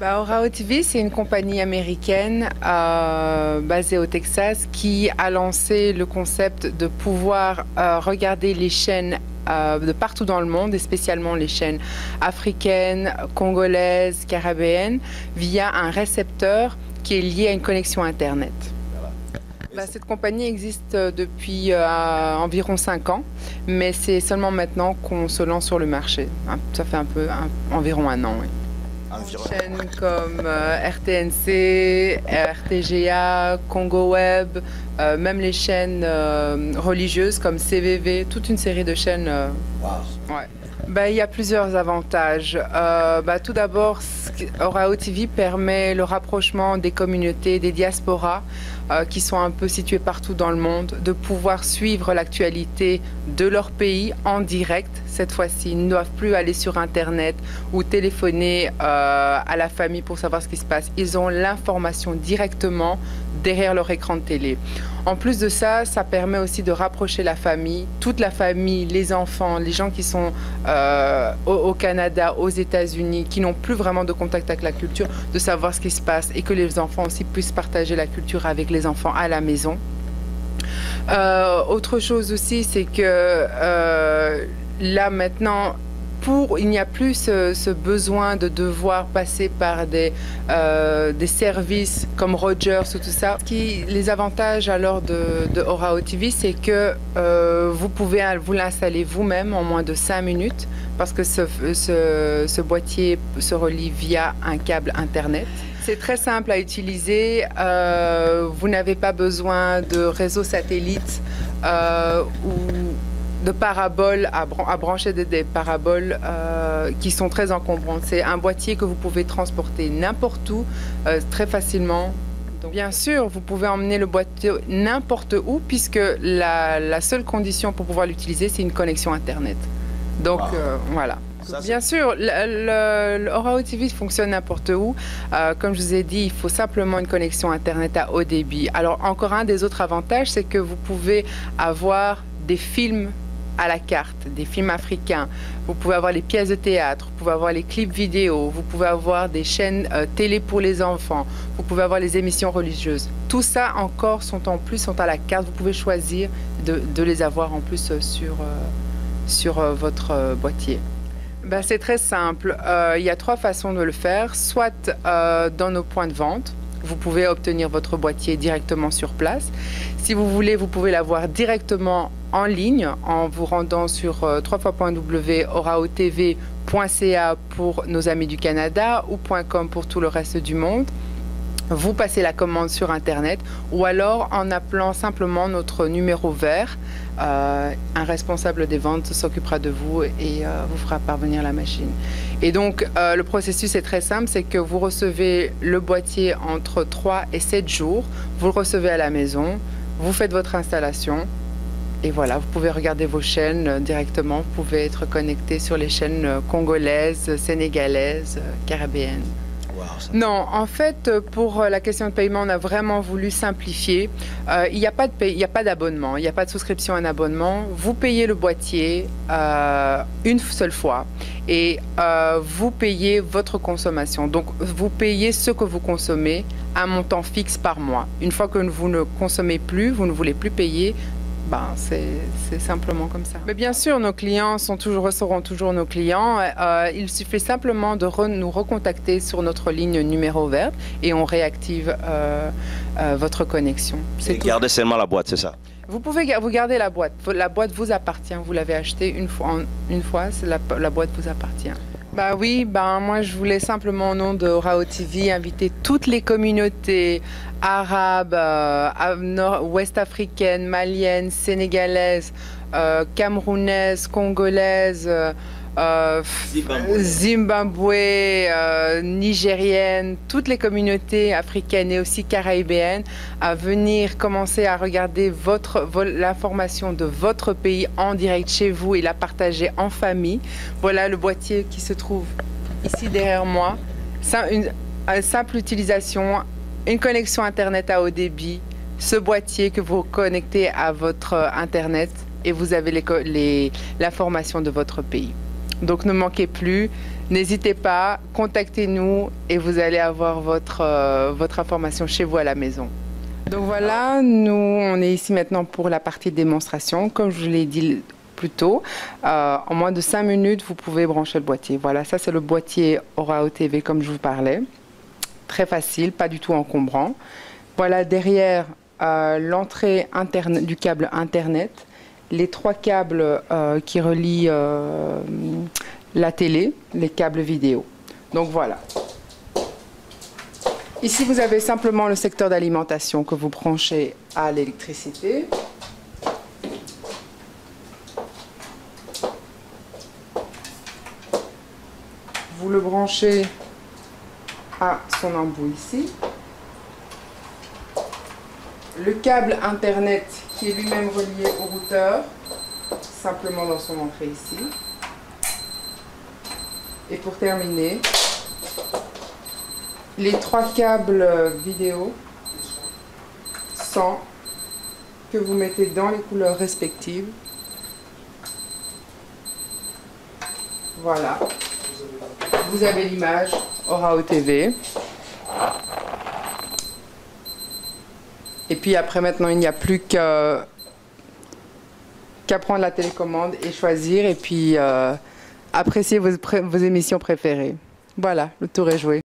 Orao TV, c'est une compagnie américaine basée au Texas qui a lancé le concept de pouvoir regarder les chaînes de partout dans le monde, et spécialement les chaînes africaines, congolaises, caribéennes, via un récepteur qui est lié à une connexion Internet. Cette compagnie existe depuis environ 5 ans, mais c'est seulement maintenant qu'on se lance sur le marché. Ça fait environ 1 an, oui. Des chaînes comme RTNC, RTGA, Congo Web, même les chaînes religieuses comme CVV, toute une série de chaînes. Wow. Ouais. Il y a plusieurs avantages. Tout d'abord, Orao TV permet le rapprochement des communautés, des diasporas qui sont un peu situées partout dans le monde, de pouvoir suivre l'actualité de leur pays en direct. Cette fois-ci, ils ne doivent plus aller sur Internet ou téléphoner à la famille pour savoir ce qui se passe. Ils ont l'information directement derrière leur écran de télé. En plus de ça, ça permet aussi de rapprocher la famille, toute la famille, les enfants, les gens qui sont au Canada, aux États-Unis, qui n'ont plus vraiment de contact avec la culture, de savoir ce qui se passe et que les enfants aussi puissent partager la culture avec les enfants à la maison. Autre chose aussi, c'est que là maintenant, il n'y a plus ce besoin de devoir passer par des services comme Rogers ou tout ça. Les avantages alors de Orao TV, c'est que vous pouvez vous l'installer vous-même en moins de 5 minutes parce que ce boîtier se relie via un câble Internet. C'est très simple à utiliser. Vous n'avez pas besoin de réseau satellite ou de paraboles à brancher des paraboles qui sont très encombrantes. C'est un boîtier que vous pouvez transporter n'importe où très facilement. Donc, bien sûr, vous pouvez emmener le boîtier n'importe où puisque la seule condition pour pouvoir l'utiliser, c'est une connexion Internet. Donc voilà. Bien sûr, le Orao TV fonctionne n'importe où. Comme je vous ai dit, il faut simplement une connexion Internet à haut débit. Alors encore un des autres avantages, c'est que vous pouvez avoir des films à la carte, des films africains. Vous pouvez avoir les pièces de théâtre, vous pouvez avoir les clips vidéo, vous pouvez avoir des chaînes télé pour les enfants, vous pouvez avoir les émissions religieuses. Tout ça encore sont à la carte. Vous pouvez choisir de les avoir en plus sur votre boîtier. C'est très simple. Il y a 3 façons de le faire. Soit dans nos points de vente, vous pouvez obtenir votre boîtier directement sur place. Si vous voulez, vous pouvez l'avoir directement en ligne en vous rendant sur www.oraotv.ca pour nos amis du Canada ou .com pour tout le reste du monde. Vous passez la commande sur Internet ou alors en appelant simplement notre numéro vert. Un responsable des ventes s'occupera de vous et vous fera parvenir la machine. Et donc, le processus est très simple, c'est que vous recevez le boîtier entre 3 et 7 jours. Vous le recevez à la maison, vous faites votre installation et voilà, vous pouvez regarder vos chaînes directement. Vous pouvez être connecté sur les chaînes congolaises, sénégalaises, caribéennes. Non, en fait, pour la question de paiement, on a vraiment voulu simplifier. Il n'y a pas d'abonnement, il n'y a pas de souscription à un abonnement. Vous payez le boîtier une seule fois et vous payez votre consommation. Donc, vous payez ce que vous consommez, un montant fixe par mois. Une fois que vous ne consommez plus, vous ne voulez plus payer, c'est simplement comme ça. Mais bien sûr, nos clients resteront toujours nos clients. Il suffit simplement de nous recontacter sur notre ligne numéro verte et on réactive votre connexion. Et gardez seulement la boîte, c'est ça? Vous pouvez garder la boîte. La boîte vous appartient. Vous l'avez achetée une fois, la boîte vous appartient. Moi je voulais simplement au nom de Orao TV inviter toutes les communautés arabes, ouest africaines, maliennes, sénégalaises, camerounaises, congolaises, Zimbabwe, nigérienne, toutes les communautés africaines et aussi caribéennes à venir commencer à regarder l'information de votre pays en direct chez vous et la partager en famille. Voilà le boîtier qui se trouve ici derrière moi. Une simple utilisation, une connexion Internet à haut débit, ce boîtier que vous connectez à votre Internet et vous avez l'information de votre pays. Donc ne manquez plus, N'hésitez pas, contactez-nous et vous allez avoir votre information chez vous à la maison. Donc voilà, nous on est ici maintenant pour la partie démonstration. Comme je l'ai dit plus tôt, en moins de 5 minutes, vous pouvez brancher le boîtier. Voilà, ça c'est le boîtier Orao TV comme je vous parlais. Très facile, pas du tout encombrant. Voilà derrière l'entrée du câble Internet, les 3 câbles qui relient la télé, les câbles vidéo. Donc voilà. Ici, vous avez simplement le secteur d'alimentation que vous branchez à l'électricité. Vous le branchez à son embout ici. Le câble Internet qui est lui-même relié au routeur, simplement dans son entrée ici. Et pour terminer, les 3 câbles vidéo 100 que vous mettez dans les couleurs respectives. Voilà. Vous avez l'image Orao TV. Et puis après, maintenant, il n'y a plus qu'à prendre la télécommande et choisir. Et puis apprécier vos émissions préférées. Voilà, le tour est joué.